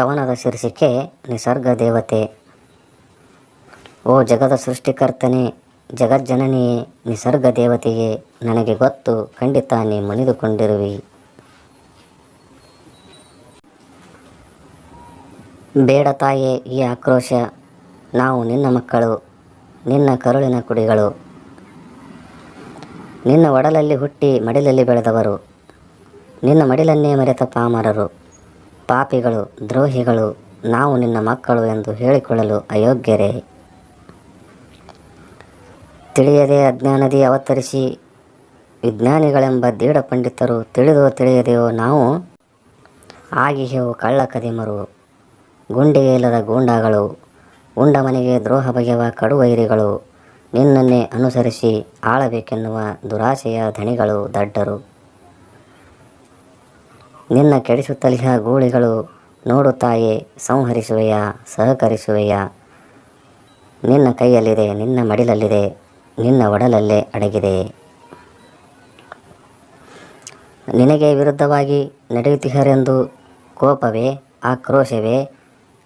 ಕವನದ ಶೀರ್ಷಿಕೆ ನಿಸರ್ಗ ದೇವತೆ. ಓ ಜಗದ ಸೃಷ್ಟಿಕರ್ತನೇ, ಜಗಜ್ಜನನಿಯೇ, ನಿಸರ್ಗ ದೇವತೆಯೇ, ನನಗೆ ಗೊತ್ತು ಖಂಡಿತ ನೀ ಮುನಿದುಕೊಂಡಿರುವಿ. ಬೇಡ ತಾಯೇ ಈ ಆಕ್ರೋಶ, ನಾವು ನಿನ್ನ ಮಕ್ಕಳು, ನಿನ್ನ ಕರುಳಿನ ಕುಡಿಗಳು. ನಿನ್ನ ಒಡಲಲ್ಲಿ ಹುಟ್ಟಿ ಮಡಿಲಲ್ಲಿ ಬೆಳೆದವರು, ನಿನ್ನ ಮಡಿಲನ್ನೇ ಮರೆತ ಪಾಮರರು, ಪಾಪಿಗಳು, ದ್ರೋಹಿಗಳು, ನಾವು ನಿನ್ನ ಮಕ್ಕಳು ಎಂದು ಹೇಳಿಕೊಳ್ಳಲು ಅಯೋಗ್ಯರೇ. ತಿಳಿಯದೆ ಅಜ್ಞಾನದಿ ಅವತರಿಸಿ ವಿಜ್ಞಾನಿಗಳೆಂಬ ದೀಢ ಪಂಡಿತರು, ತಿಳಿದೋ ತಿಳಿಯದೆಯೋ ನಾವು ಆಗಿಹೆವು ಕಳ್ಳ ಕದಿಮರು, ಗುಂಡಿಗೆ ಇಲ್ಲದ ಗೂಂಡಾಗಳು, ಉಂಡ ಮನೆಗೆ ದ್ರೋಹ ಬಗೆಯುವ ಕಡುವೈರಿಗಳು, ನಿನ್ನನ್ನೇ ಅನುಸರಿಸಿ ಆಳಬೇಕೆನ್ನುವ ದುರಾಸೆಯ ಧಣಿಗಳು ದಡ್ಡರು. ನಿನ್ನ ಕೆಡಿಸುತ್ತಲಿಹ ಗೂಳಿಗಳು, ನೋಡು ತಾಯೇ ಸಂಹರಿಸುವೆಯ, ಸಹಕರಿಸುವೆಯ. ನಿನ್ನ ಕೈಯಲ್ಲಿದೆ, ನಿನ್ನ ಮಡಿಲಲ್ಲಿದೆ, ನಿನ್ನ ಒಡಲಲ್ಲೇ ಅಡಗಿದೆ. ನಿನಗೆ ವಿರುದ್ಧವಾಗಿ ನಡೆಯುತ್ತಿಹರೆಂದು ಕೋಪವೇ, ಆಕ್ರೋಶವೇ,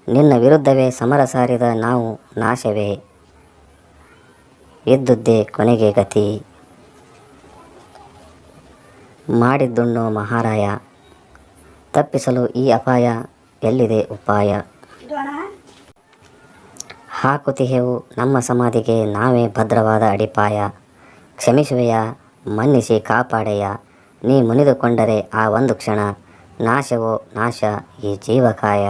ನಿನ್ನ ವಿರುದ್ಧವೇ ಸಮರ ಸಾರಿದ ನಾವು ನಾಶವೇ. ಇದ್ದುದೇ ಕೊನೆಗೆ ಗತಿ, ಮಾಡಿದ್ದುಣ್ಣೋ ಮಹಾರಾಯ, ತಪ್ಪಿಸಲು ಈ ಅಪಾಯ, ಎಲ್ಲಿದೆ ಉಪಾಯ. ಹಾಕುತ್ತಿಹೆವು ನಮ್ಮ ಸಮಾಧಿಗೆ ನಾವೇ ಭದ್ರವಾದ ಅಡಿಪಾಯ. ಕ್ಷಮಿಸುವೆಯ, ಮನ್ನಿಸಿ ಕಾಪಾಡೆಯ, ನೀ ಮುನಿದುಕೊಂಡರೆ ಆ ಒಂದು ಕ್ಷಣ ನಾಶವೋ ನಾಶ ಈ ಜೀವಕಾಯ.